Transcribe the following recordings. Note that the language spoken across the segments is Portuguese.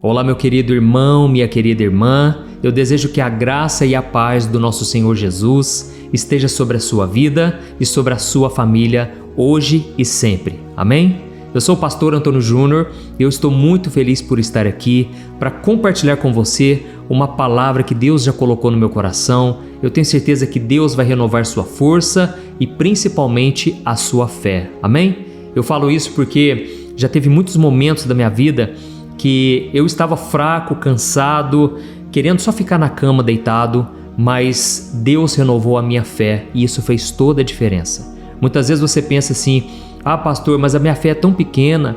Olá, meu querido irmão, minha querida irmã. Eu desejo que a graça e a paz do nosso Senhor Jesus esteja sobre a sua vida e sobre a sua família hoje e sempre. Amém? Eu sou o pastor Antônio Júnior e eu estou muito feliz por estar aqui para compartilhar com você uma palavra que Deus já colocou no meu coração. Eu tenho certeza que Deus vai renovar sua força e principalmente a sua fé. Amém? Eu falo isso porque já teve muitos momentos da minha vida que eu estava fraco, cansado, querendo só ficar na cama deitado, mas Deus renovou a minha fé e isso fez toda a diferença. Muitas vezes você pensa assim: ah, pastor, mas a minha fé é tão pequena.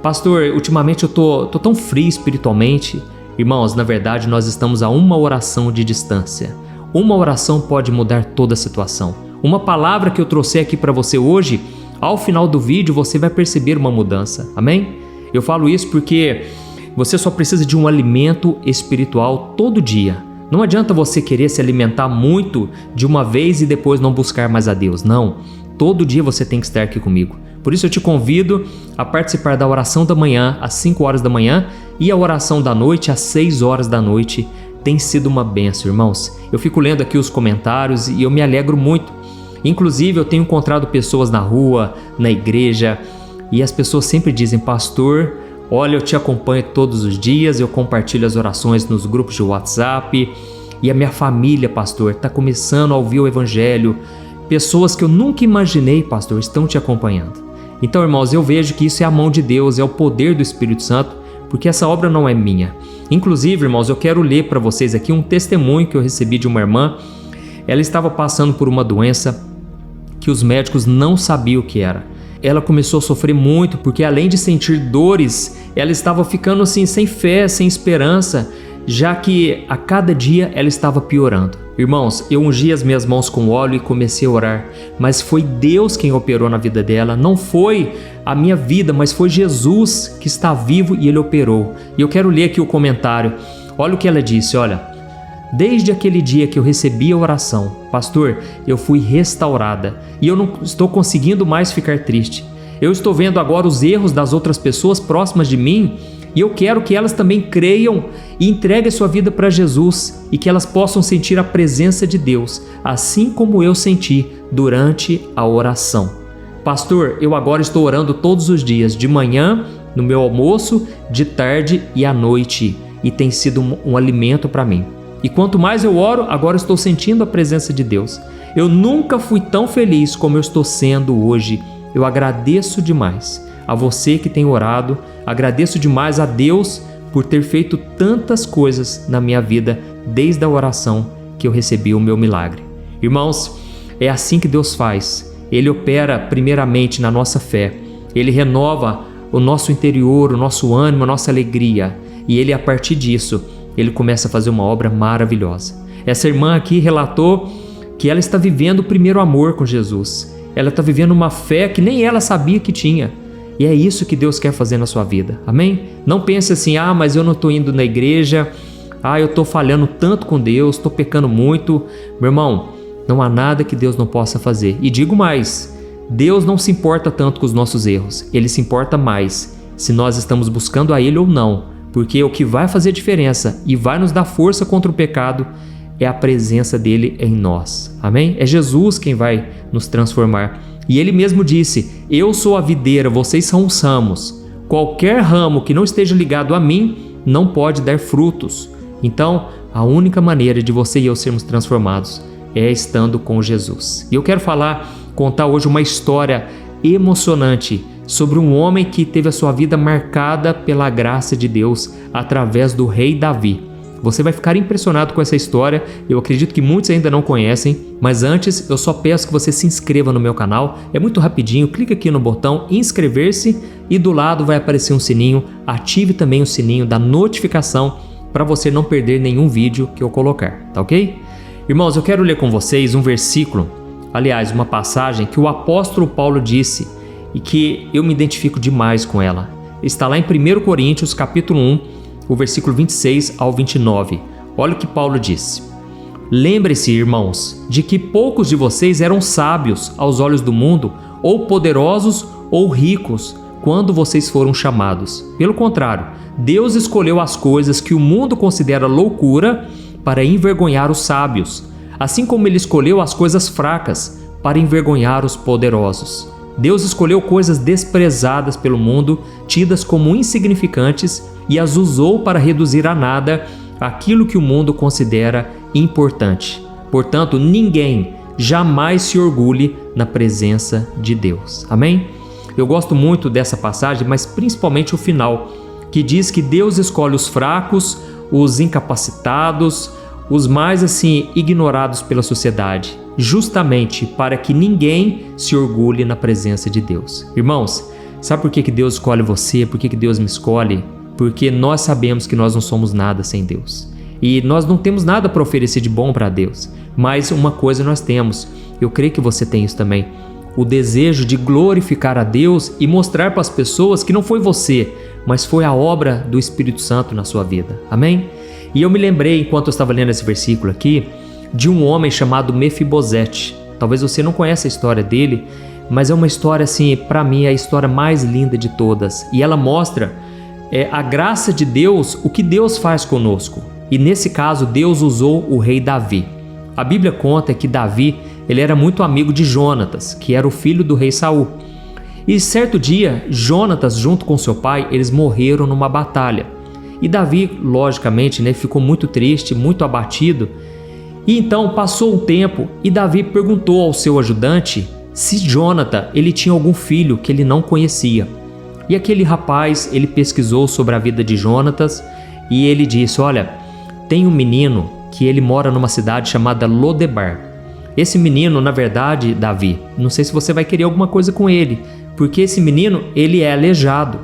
Pastor, ultimamente eu tô tão frio espiritualmente. Irmãos, na verdade nós estamos a uma oração de distância. Uma oração pode mudar toda a situação. Uma palavra que eu trouxe aqui para você hoje, ao final do vídeo você vai perceber uma mudança. Amém? Eu falo isso porque você só precisa de um alimento espiritual todo dia. Não adianta você querer se alimentar muito de uma vez e depois não buscar mais a Deus. Não. Todo dia você tem que estar aqui comigo. Por isso eu te convido a participar da oração da manhã às 5 horas da manhã e a oração da noite às 6 horas da noite. Tem sido uma bênção, irmãos. Eu fico lendo aqui os comentários e eu me alegro muito. Inclusive eu tenho encontrado pessoas na rua, na igreja, e as pessoas sempre dizem: pastor, olha, eu te acompanho todos os dias, eu compartilho as orações nos grupos de WhatsApp e a minha família, pastor, está começando a ouvir o Evangelho. Pessoas que eu nunca imaginei, pastor, estão te acompanhando. Então, irmãos, eu vejo que isso é a mão de Deus, é o poder do Espírito Santo, porque essa obra não é minha. Inclusive, irmãos, eu quero ler para vocês aqui um testemunho que eu recebi de uma irmã. Ela estava passando por uma doença que os médicos não sabiam o que era. Ela começou a sofrer muito porque, além de sentir dores, ela estava ficando assim sem fé, sem esperança, já que a cada dia ela estava piorando. Irmãos, eu ungi as minhas mãos com óleo e comecei a orar, mas foi Deus quem operou na vida dela. Não foi a minha vida, mas foi Jesus que está vivo e Ele operou. E eu quero ler aqui o comentário. Olha o que ela disse, olha: desde aquele dia que eu recebi a oração, pastor, eu fui restaurada e eu não estou conseguindo mais ficar triste. Eu estou vendo agora os erros das outras pessoas próximas de mim e eu quero que elas também creiam e entreguem sua vida para Jesus e que elas possam sentir a presença de Deus, assim como eu senti durante a oração. Pastor, eu agora estou orando todos os dias, de manhã, no meu almoço, de tarde e à noite, e tem sido um alimento para mim. E quanto mais eu oro, agora estou sentindo a presença de Deus. Eu nunca fui tão feliz como eu estou sendo hoje. Eu agradeço demais a você que tem orado, agradeço demais a Deus por ter feito tantas coisas na minha vida desde a oração que eu recebi o meu milagre. Irmãos, é assim que Deus faz. Ele opera primeiramente na nossa fé. Ele renova o nosso interior, o nosso ânimo, a nossa alegria. E Ele, a partir disso, Ele começa a fazer uma obra maravilhosa. Essa irmã aqui relatou que ela está vivendo o primeiro amor com Jesus. Ela está vivendo uma fé que nem ela sabia que tinha. E é isso que Deus quer fazer na sua vida. Amém? Não pense assim: ah, mas eu não estou indo na igreja. Ah, eu estou falhando tanto com Deus, estou pecando muito. Meu irmão, não há nada que Deus não possa fazer. E digo mais, Deus não se importa tanto com os nossos erros. Ele se importa mais se nós estamos buscando a Ele ou não. Porque o que vai fazer diferença e vai nos dar força contra o pecado é a presença dele em nós. Amém? É Jesus quem vai nos transformar. E Ele mesmo disse: eu sou a videira, vocês são os ramos. Qualquer ramo que não esteja ligado a mim não pode dar frutos. Então, a única maneira de você e eu sermos transformados é estando com Jesus. E eu quero contar hoje uma história emocionante sobre um homem que teve a sua vida marcada pela graça de Deus através do rei Davi. Você vai ficar impressionado com essa história, eu acredito que muitos ainda não conhecem, mas antes eu só peço que você se inscreva no meu canal, é muito rapidinho, clica aqui no botão inscrever-se e do lado vai aparecer um sininho, ative também o sininho da notificação para você não perder nenhum vídeo que eu colocar, tá ok? Irmãos, eu quero ler com vocês um versículo, aliás, uma passagem que o apóstolo Paulo disse e que eu me identifico demais com ela. Está lá em 1 Coríntios capítulo 1, o versículo 26 ao 29. Olha o que Paulo disse: lembre-se, irmãos, de que poucos de vocês eram sábios aos olhos do mundo, ou poderosos, ou ricos, quando vocês foram chamados. Pelo contrário, Deus escolheu as coisas que o mundo considera loucura para envergonhar os sábios, assim como Ele escolheu as coisas fracas para envergonhar os poderosos. Deus escolheu coisas desprezadas pelo mundo, tidas como insignificantes, e as usou para reduzir a nada aquilo que o mundo considera importante. Portanto, ninguém jamais se orgulhe na presença de Deus. Amém? Eu gosto muito dessa passagem, mas principalmente o final, que diz que Deus escolhe os fracos, os incapacitados, os mais ignorados pela sociedade, justamente para que ninguém se orgulhe na presença de Deus. Irmãos, sabe por que Deus escolhe você? Por que Deus me escolhe? Porque nós sabemos que nós não somos nada sem Deus. E nós não temos nada para oferecer de bom para Deus. Mas uma coisa nós temos, eu creio que você tem isso também, o desejo de glorificar a Deus e mostrar para as pessoas que não foi você, mas foi a obra do Espírito Santo na sua vida. Amém? E eu me lembrei, enquanto eu estava lendo esse versículo aqui, de um homem chamado Mefibosete. Talvez você não conheça a história dele, mas é uma história, para mim, é a história mais linda de todas. E ela mostra a graça de Deus, o que Deus faz conosco. E nesse caso, Deus usou o rei Davi. A Bíblia conta que Davi, ele era muito amigo de Jonatas, que era o filho do rei Saul. E certo dia, Jonatas, junto com seu pai, eles morreram numa batalha. E Davi, logicamente, ficou muito triste, muito abatido. E então passou um tempo e Davi perguntou ao seu ajudante se Jonathan ele tinha algum filho que ele não conhecia. E aquele rapaz, ele pesquisou sobre a vida de Jonatas e ele disse: olha, tem um menino que ele mora numa cidade chamada Lodebar. Esse menino, na verdade, Davi, não sei se você vai querer alguma coisa com ele, porque esse menino, ele é aleijado.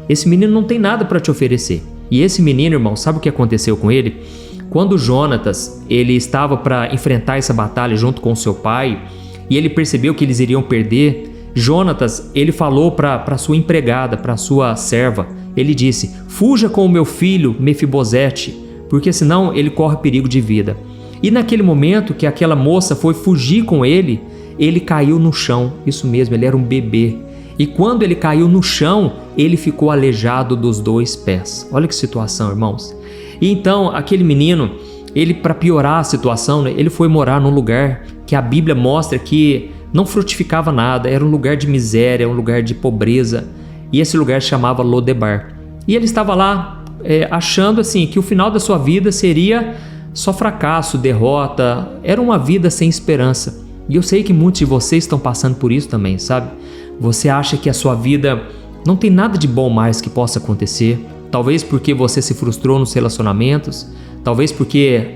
Esse menino não tem nada para te oferecer. E esse menino, irmão, sabe o que aconteceu com ele? Quando Jonatas, ele estava para enfrentar essa batalha junto com seu pai, e ele percebeu que eles iriam perder, Jonatas, ele falou para sua empregada, para sua serva, ele disse: fuja com o meu filho Mefibosete, porque senão ele corre perigo de vida. E naquele momento que aquela moça foi fugir com ele, ele caiu no chão. Isso mesmo, ele era um bebê. E quando ele caiu no chão, ele ficou aleijado dos 2 pés. Olha que situação, irmãos. E então, aquele menino, ele, para piorar a situação, ele foi morar num lugar que a Bíblia mostra que não frutificava nada, era um lugar de miséria, um lugar de pobreza. E esse lugar se chamava Lodebar. E ele estava lá achando que o final da sua vida seria só fracasso, derrota, era uma vida sem esperança. E eu sei que muitos de vocês estão passando por isso também, sabe? Você acha que a sua vida não tem nada de bom mais que possa acontecer, talvez porque você se frustrou nos relacionamentos, talvez porque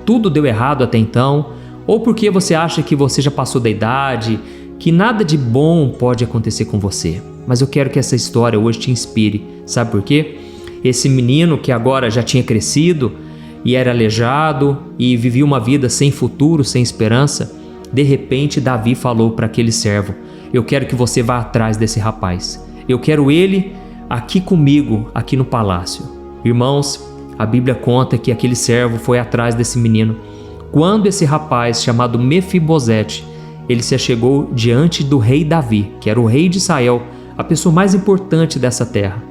tudo deu errado até então, ou porque você acha que você já passou da idade, que nada de bom pode acontecer com você. Mas eu quero que essa história hoje te inspire, sabe por quê? Esse menino que agora já tinha crescido e era aleijado e vivia uma vida sem futuro, sem esperança, de repente Davi falou para aquele servo: eu quero que você vá atrás desse rapaz, eu quero ele aqui comigo, aqui no palácio. Irmãos, a Bíblia conta que aquele servo foi atrás desse menino. Quando esse rapaz chamado Mefibosete, ele se achegou diante do rei Davi, que era o rei de Israel, a pessoa mais importante dessa terra.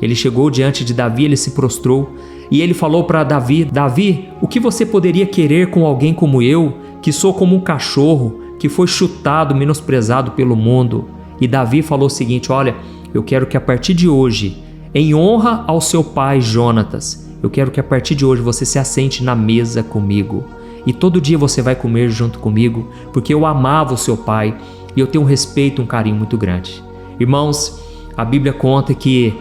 Ele chegou diante de Davi, ele se prostrou e ele falou para Davi: Davi, o que você poderia querer com alguém como eu, que sou como um cachorro, que foi chutado, menosprezado pelo mundo? E Davi falou o seguinte: olha, eu quero que a partir de hoje, em honra ao seu pai Jonatas, eu quero que a partir de hoje você se assente na mesa comigo. E todo dia você vai comer junto comigo, porque eu amava o seu pai e eu tenho um respeito, um carinho muito grande. Irmãos, a Bíblia conta que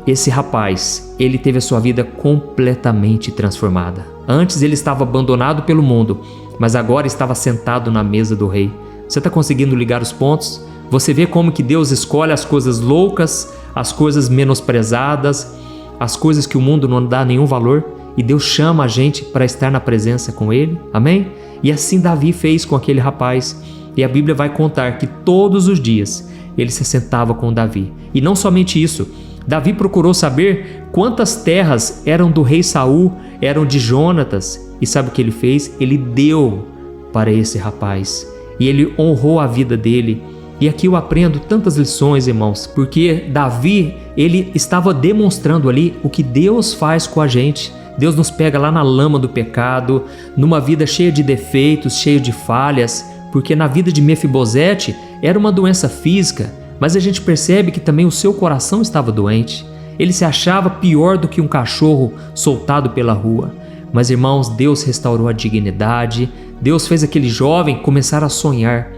esse rapaz, ele teve a sua vida completamente transformada. Antes ele estava abandonado pelo mundo, mas agora estava sentado na mesa do rei. Você está conseguindo ligar os pontos? Você vê como que Deus escolhe as coisas loucas, as coisas menosprezadas, as coisas que o mundo não dá nenhum valor, e Deus chama a gente para estar na presença com Ele. Amém? E assim Davi fez com aquele rapaz. E a Bíblia vai contar que todos os dias ele se sentava com Davi. E não somente isso, Davi procurou saber quantas terras eram do rei Saul, eram de Jonatas. E sabe o que ele fez? Ele deu para esse rapaz. E ele honrou a vida dele. E aqui eu aprendo tantas lições, irmãos, porque Davi, ele estava demonstrando ali o que Deus faz com a gente. Deus nos pega lá na lama do pecado, numa vida cheia de defeitos, cheia de falhas, porque na vida de Mefibosete era uma doença física, mas a gente percebe que também o seu coração estava doente. Ele se achava pior do que um cachorro soltado pela rua. Mas, irmãos, Deus restaurou a dignidade, Deus fez aquele jovem começar a sonhar.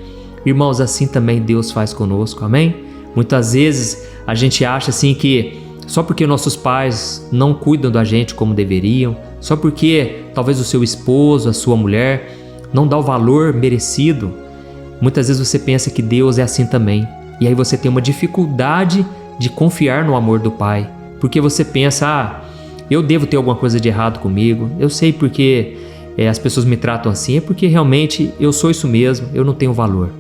Irmãos, assim também Deus faz conosco, amém? Muitas vezes a gente acha assim que só porque nossos pais não cuidam da gente como deveriam, só porque talvez o seu esposo, a sua mulher não dá o valor merecido, muitas vezes você pensa que Deus é assim também. E aí você tem uma dificuldade de confiar no amor do Pai, porque você pensa, eu devo ter alguma coisa de errado comigo, eu sei porque as pessoas me tratam assim, é porque realmente eu sou isso mesmo, eu não tenho valor.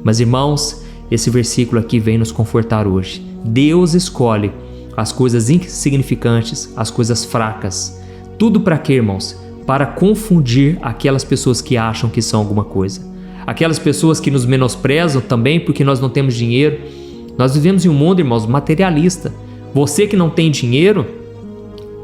Mas, irmãos, esse versículo aqui vem nos confortar hoje. Deus escolhe as coisas insignificantes, as coisas fracas. Tudo para quê, irmãos? Para confundir aquelas pessoas que acham que são alguma coisa. Aquelas pessoas que nos menosprezam também porque nós não temos dinheiro. Nós vivemos em um mundo, irmãos, materialista. Você que não tem dinheiro,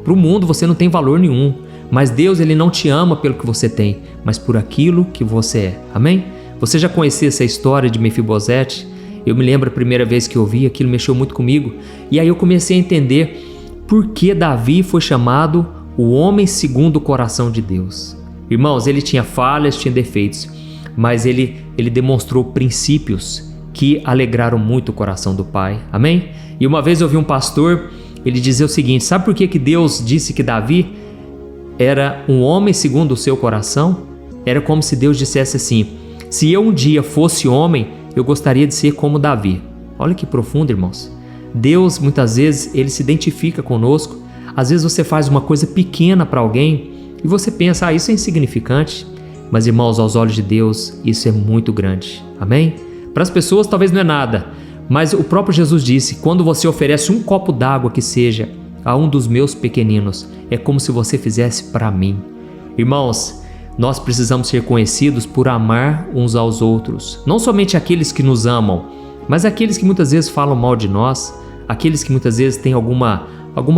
para o mundo você não tem valor nenhum. Mas Deus, Ele não te ama pelo que você tem, mas por aquilo que você é. Amém? Você já conhecia essa história de Mefibosete? Eu me lembro a primeira vez que eu ouvi, aquilo mexeu muito comigo. E aí eu comecei a entender por que Davi foi chamado o homem segundo o coração de Deus. Irmãos, ele tinha falhas, tinha defeitos, mas ele demonstrou princípios que alegraram muito o coração do Pai. Amém? E uma vez eu ouvi um pastor, ele dizer o seguinte: sabe por que Deus disse que Davi era um homem segundo o seu coração? Era como se Deus dissesse assim: se eu um dia fosse homem, eu gostaria de ser como Davi. Olha que profundo, irmãos. Deus, muitas vezes, Ele se identifica conosco. Às vezes você faz uma coisa pequena para alguém e você pensa, isso é insignificante. Mas, irmãos, aos olhos de Deus, isso é muito grande. Amém? Para as pessoas talvez não é nada, mas o próprio Jesus disse, quando você oferece um copo d'água que seja a um dos meus pequeninos, é como se você fizesse para mim. Irmãos, nós precisamos ser conhecidos por amar uns aos outros. Não somente aqueles que nos amam, mas aqueles que muitas vezes falam mal de nós, aqueles que muitas vezes têm alguma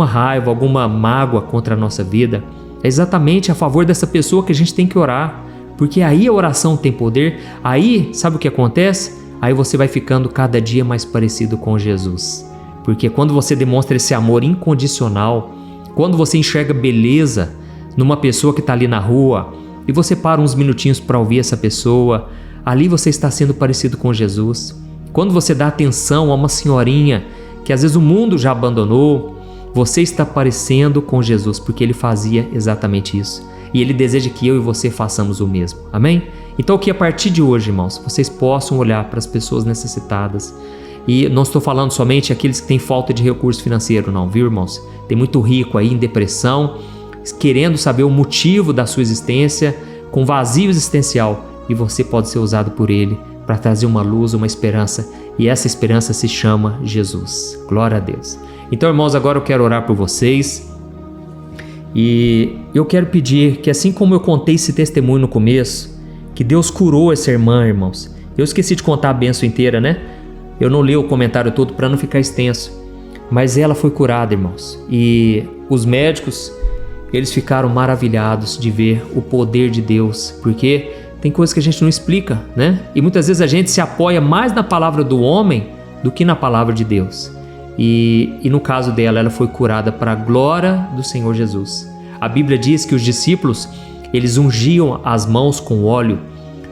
raiva, alguma mágoa contra a nossa vida. É exatamente a favor dessa pessoa que a gente tem que orar, porque aí a oração tem poder. Aí, sabe o que acontece? Aí você vai ficando cada dia mais parecido com Jesus. Porque quando você demonstra esse amor incondicional, quando você enxerga beleza numa pessoa que está ali na rua, e você para uns minutinhos para ouvir essa pessoa, ali você está sendo parecido com Jesus. Quando você dá atenção a uma senhorinha que às vezes o mundo já abandonou, você está parecendo com Jesus, porque Ele fazia exatamente isso. E Ele deseja que eu e você façamos o mesmo. Amém? Então que a partir de hoje, irmãos, vocês possam olhar para as pessoas necessitadas. E não estou falando somente aqueles que têm falta de recurso financeiro, não, viu, irmãos? Tem muito rico aí em depressão, querendo saber o motivo da sua existência, com vazio existencial, e você pode ser usado por Ele para trazer uma luz, uma esperança, e essa esperança se chama Jesus. Glória a Deus. Então, irmãos, agora eu quero orar por vocês, e eu quero pedir que, assim como eu contei esse testemunho no começo, que Deus curou essa irmã, irmãos. Eu esqueci de contar a bênção inteira, né? Eu não li o comentário todo para não ficar extenso, mas ela foi curada, irmãos, e os médicos, eles ficaram maravilhados de ver o poder de Deus, porque tem coisas que a gente não explica, né? E muitas vezes a gente se apoia mais na palavra do homem do que na palavra de Deus. E no caso dela, ela foi curada para a glória do Senhor Jesus. A Bíblia diz que os discípulos, eles ungiam as mãos com óleo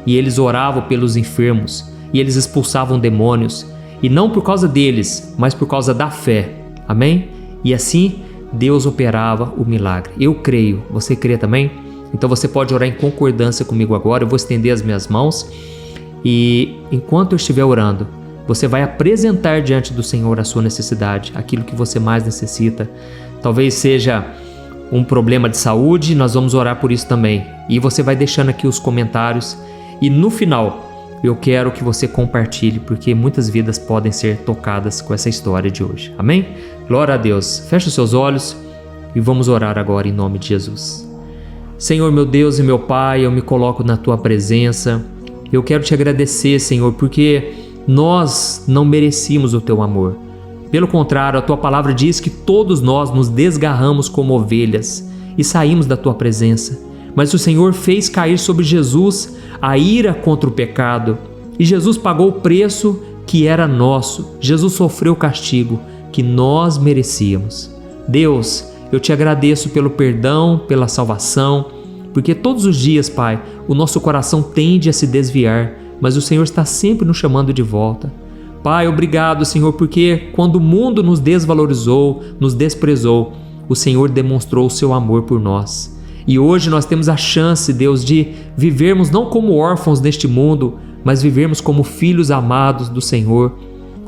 e eles oravam pelos enfermos e eles expulsavam demônios. E não por causa deles, mas por causa da fé. Amém? E assim Deus operava o milagre. Eu creio. Você crê também? Então você pode orar em concordância comigo agora. Eu vou estender as minhas mãos e enquanto eu estiver orando, você vai apresentar diante do Senhor a sua necessidade, aquilo que você mais necessita. Talvez seja um problema de saúde, nós vamos orar por isso também. E você vai deixando aqui os comentários e no final eu quero que você compartilhe, porque muitas vidas podem ser tocadas com essa história de hoje. Amém? Glória a Deus. Feche os seus olhos e vamos orar agora em nome de Jesus. Senhor, meu Deus e meu Pai, eu me coloco na Tua presença. Eu quero Te agradecer, Senhor, porque nós não merecíamos o teu amor. Pelo contrário, a tua palavra diz que todos nós nos desgarramos como ovelhas e saímos da tua presença. Mas o Senhor fez cair sobre Jesus a ira contra o pecado. E Jesus pagou o preço que era nosso. Jesus sofreu o castigo que nós merecíamos. Deus, eu te agradeço pelo perdão, pela salvação, porque todos os dias, Pai, o nosso coração tende a se desviar, mas o Senhor está sempre nos chamando de volta. Pai, obrigado, Senhor, porque quando o mundo nos desvalorizou, nos desprezou, o Senhor demonstrou o seu amor por nós. E hoje nós temos a chance, Deus, de vivermos não como órfãos neste mundo, mas vivermos como filhos amados do Senhor.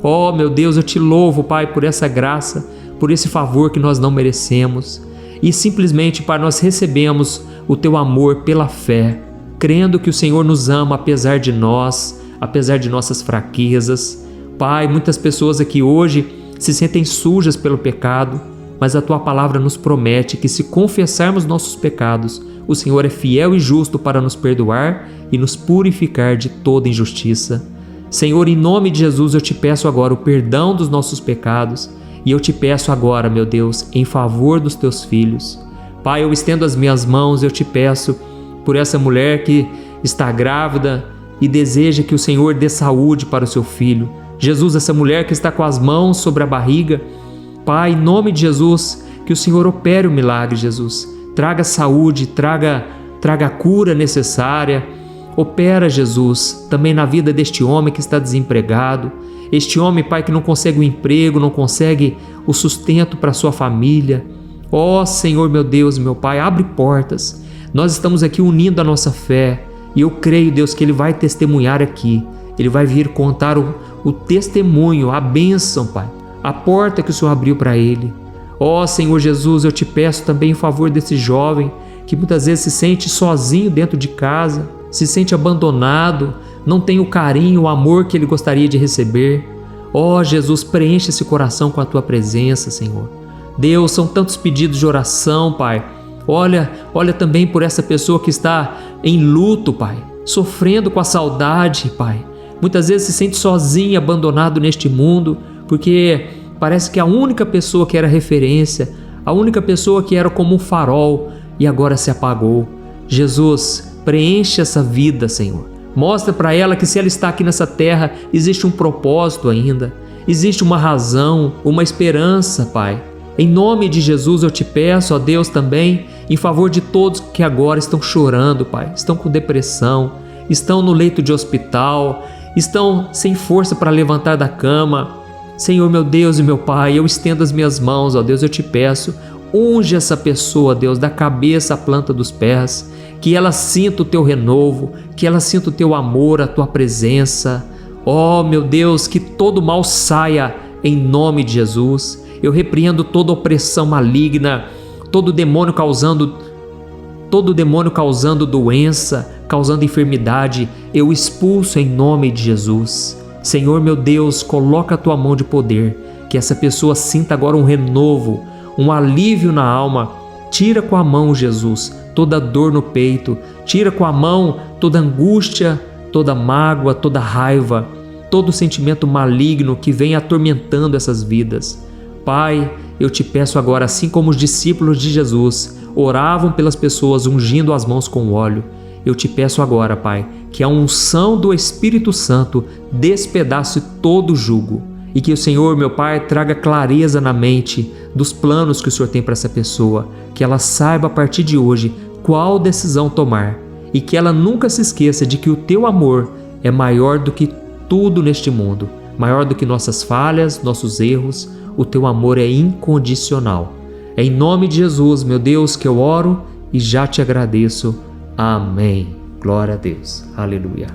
Oh, meu Deus, eu te louvo, Pai, por essa graça, por esse favor que nós não merecemos. E simplesmente, Pai, nós recebemos o teu amor pela fé, crendo que o Senhor nos ama apesar de nós, apesar de nossas fraquezas. Pai, muitas pessoas aqui hoje se sentem sujas pelo pecado, mas a tua palavra nos promete que se confessarmos nossos pecados, o Senhor é fiel e justo para nos perdoar e nos purificar de toda injustiça. Senhor, em nome de Jesus, eu te peço agora o perdão dos nossos pecados e eu te peço agora, meu Deus, em favor dos teus filhos. Pai, eu estendo as minhas mãos, eu te peço por essa mulher que está grávida e deseja que o Senhor dê saúde para o seu filho. Jesus, essa mulher que está com as mãos sobre a barriga, Pai, em nome de Jesus, que o Senhor opere o milagre, Jesus. Traga saúde, traga a cura necessária. Opera, Jesus, também na vida deste homem que está desempregado. Este homem, Pai, que não consegue o emprego, não consegue o sustento para sua família. Ó Senhor, meu Deus, meu Pai, abre portas. Nós estamos aqui unindo a nossa fé e eu creio, Deus, que Ele vai testemunhar aqui. Ele vai vir contar o testemunho, a bênção, Pai, a porta que o Senhor abriu para ele. Ó Senhor Jesus, eu te peço também em favor desse jovem que muitas vezes se sente sozinho dentro de casa, se sente abandonado, não tem o carinho, o amor que ele gostaria de receber. Ó Jesus, preenche esse coração com a tua presença, Senhor. Deus, são tantos pedidos de oração, Pai. Olha também por essa pessoa que está em luto, Pai, sofrendo com a saudade, Pai. Muitas vezes se sente sozinho, abandonado neste mundo, porque parece que a única pessoa que era referência, a única pessoa que era como um farol e agora se apagou. Jesus, preenche essa vida, Senhor. Mostra para ela que se ela está aqui nessa terra, existe um propósito ainda, existe uma razão, uma esperança, Pai. Em nome de Jesus eu te peço, ó Deus, também em favor de todos que agora estão chorando, Pai, estão com depressão, estão no leito de hospital, estão sem força para levantar da cama. Senhor, meu Deus e meu Pai, eu estendo as minhas mãos, ó Deus, eu te peço, unge essa pessoa, Deus, da cabeça à planta dos pés, que ela sinta o teu renovo, que ela sinta o teu amor, a tua presença. Ó, meu Deus, que todo mal saia em nome de Jesus. Eu repreendo toda opressão maligna, todo demônio causando doença, causando enfermidade, eu expulso em nome de Jesus. Senhor, meu Deus, coloca a tua mão de poder, que essa pessoa sinta agora um renovo, um alívio na alma. Tira com a mão, Jesus, toda dor no peito, tira com a mão toda angústia, toda mágoa, toda raiva, todo sentimento maligno que vem atormentando essas vidas. Pai, eu te peço agora, assim como os discípulos de Jesus oravam pelas pessoas ungindo as mãos com óleo, eu te peço agora, Pai, que a unção do Espírito Santo despedace todo o jugo e que o Senhor, meu Pai, traga clareza na mente dos planos que o Senhor tem para essa pessoa, que ela saiba a partir de hoje qual decisão tomar e que ela nunca se esqueça de que o teu amor é maior do que tudo neste mundo, maior do que nossas falhas, nossos erros. O teu amor é incondicional. É em nome de Jesus, meu Deus, que eu oro e já te agradeço. Amém. Glória a Deus. Aleluia.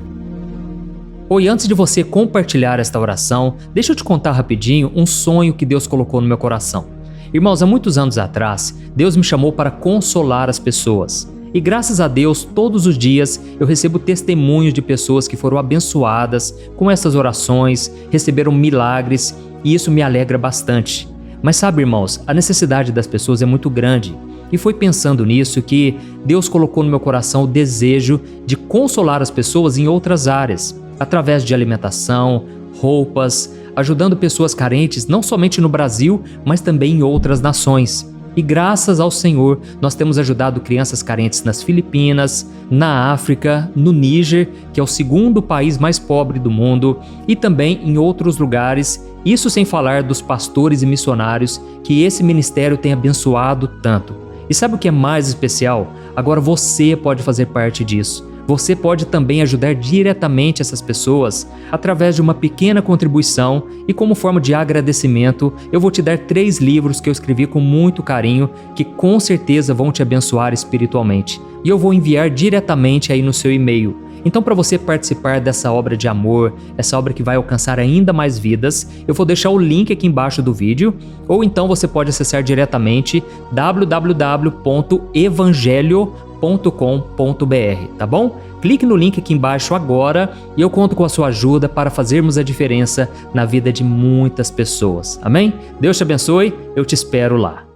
Oi, antes de você compartilhar esta oração, deixa eu te contar rapidinho um sonho que Deus colocou no meu coração. Irmãos, há muitos anos atrás, Deus me chamou para consolar as pessoas. E graças a Deus, todos os dias eu recebo testemunhos de pessoas que foram abençoadas com essas orações, receberam milagres, e isso me alegra bastante. Mas sabe, irmãos, a necessidade das pessoas é muito grande. E foi pensando nisso que Deus colocou no meu coração o desejo de consolar as pessoas em outras áreas, através de alimentação, roupas, ajudando pessoas carentes não somente no Brasil, mas também em outras nações. E graças ao Senhor, nós temos ajudado crianças carentes nas Filipinas, na África, no Níger, que é o segundo país mais pobre do mundo, e também em outros lugares, isso sem falar dos pastores e missionários que esse ministério tem abençoado tanto. E sabe o que é mais especial? Agora você pode fazer parte disso. Você pode também ajudar diretamente essas pessoas através de uma pequena contribuição e como forma de agradecimento, eu vou te dar 3 livros que eu escrevi com muito carinho que com certeza vão te abençoar espiritualmente. E eu vou enviar diretamente aí no seu e-mail. Então, para você participar dessa obra de amor, essa obra que vai alcançar ainda mais vidas, eu vou deixar o link aqui embaixo do vídeo, ou então você pode acessar diretamente www.evangelho.com.br, tá bom? Clique no link aqui embaixo agora e eu conto com a sua ajuda para fazermos a diferença na vida de muitas pessoas. Amém? Deus te abençoe, eu te espero lá.